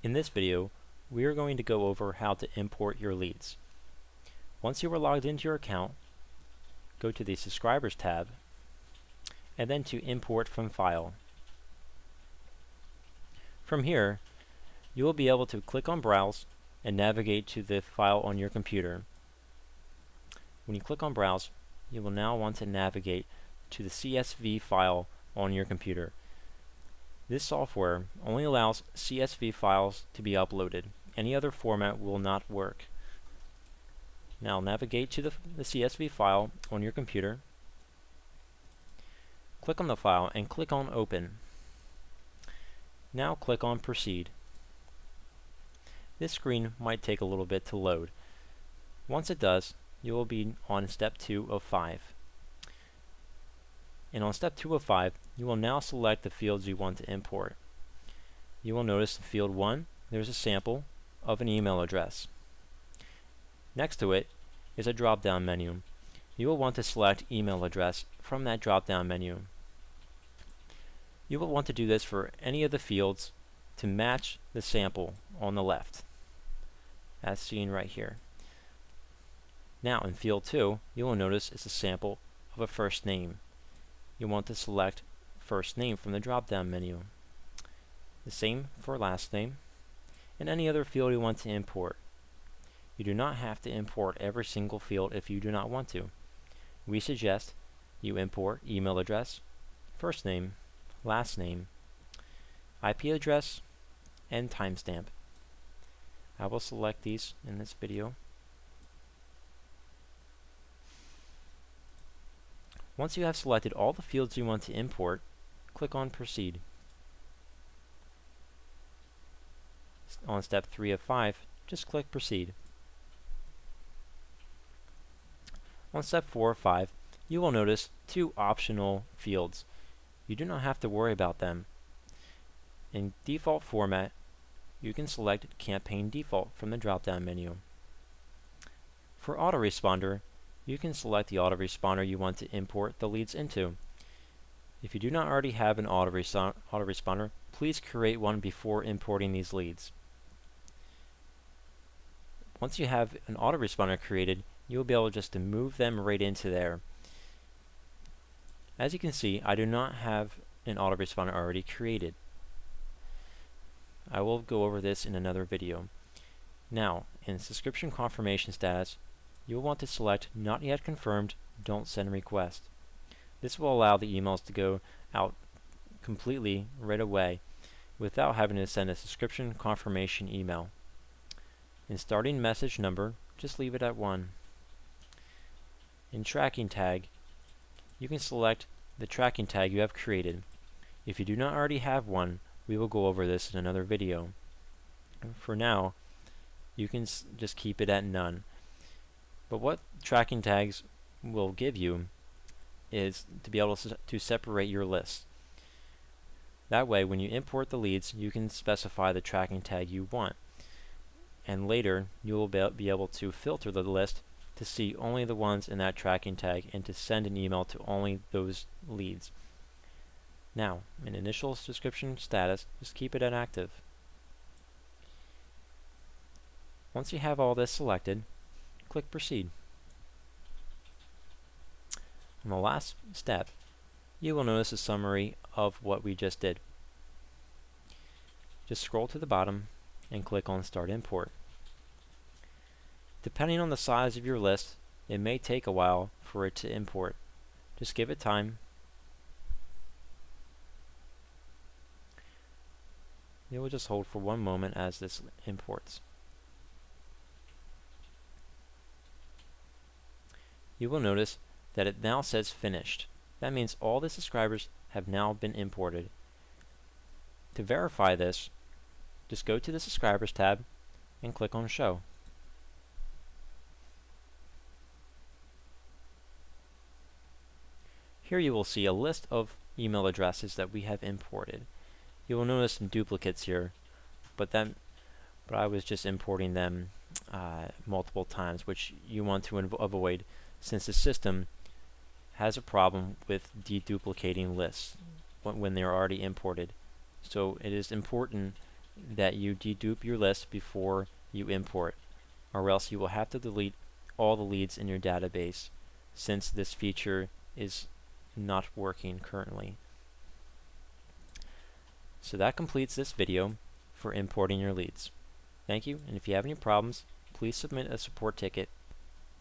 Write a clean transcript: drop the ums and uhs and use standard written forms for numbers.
In this video, we are going to go over how to import your leads. Once you are logged into your account, go to the Subscribers tab, and then to Import from File. From here, you will be able to click on Browse and navigate to the file on your computer. When you click on Browse, you will now want to navigate to the CSV file on your computer. This software only allows CSV files to be uploaded. Any other format will not work. Now navigate to the CSV file on your computer. Click on the file and click on Open. Now click on Proceed. This screen might take a little bit to load. Once it does, you will be on step 2 of 5. And on step 2 of 5, you will now select the fields you want to import. You will notice in field 1, there's a sample of an email address. Next to it is a drop-down menu. You will want to select email address from that drop-down menu. You will want to do this for any of the fields to match the sample on the left, as seen right here. Now in field 2, you will notice it's a sample of a first name. You want to select first name from the drop-down menu. The same for last name and any other field you want to import. You do not have to import every single field if you do not want to. We suggest you import email address, first name, last name, IP address, and timestamp. I will select these in this video. Once you have selected all the fields you want to import, click on Proceed. On step 3 of 5, just click Proceed. On step 4 or 5, you will notice 2 optional fields. You do not have to worry about them. In default format, you can select Campaign Default from the drop-down menu. For Auto-Responder, you can select the autoresponder you want to import the leads into. If you do not already have an autoresponder, please create one before importing these leads. Once you have an autoresponder created, you will be able just to move them right into there. As you can see, I do not have an autoresponder already created. I will go over this in another video. Now, in subscription confirmation status, you will want to select Not Yet Confirmed, Don't Send Request. This will allow the emails to go out completely right away without having to send a subscription confirmation email. In starting message number, just leave it at 1. In tracking tag, you can select the tracking tag you have created. If you do not already have one, we will go over this in another video. For now, you can just keep it at none. But what tracking tags will give you is to be able to separate your list. That way, when you import the leads, you can specify the tracking tag you want. And later, you will be able to filter the list to see only the ones in that tracking tag and to send an email to only those leads. Now, in initial subscription status, just keep it at active. Once you have all this selected, click Proceed. On the last step, you will notice a summary of what we just did. Just scroll to the bottom and click on Start Import. Depending on the size of your list, it may take a while for it to import. Just give it time. You will just hold for one moment as this imports. You will notice that it now says Finished. That means all the subscribers have now been imported. To verify this, just go to the Subscribers tab and click on Show. Here you will see a list of email addresses that we have imported. You will notice some duplicates here, but I was just importing them multiple times, which you want to avoid since the system has a problem with deduplicating lists when they are already imported. So it is important that you dedupe your list before you import, or else you will have to delete all the leads in your database, since this feature is not working currently. So that completes this video for importing your leads. Thank you, and if you have any problems, please submit a support ticket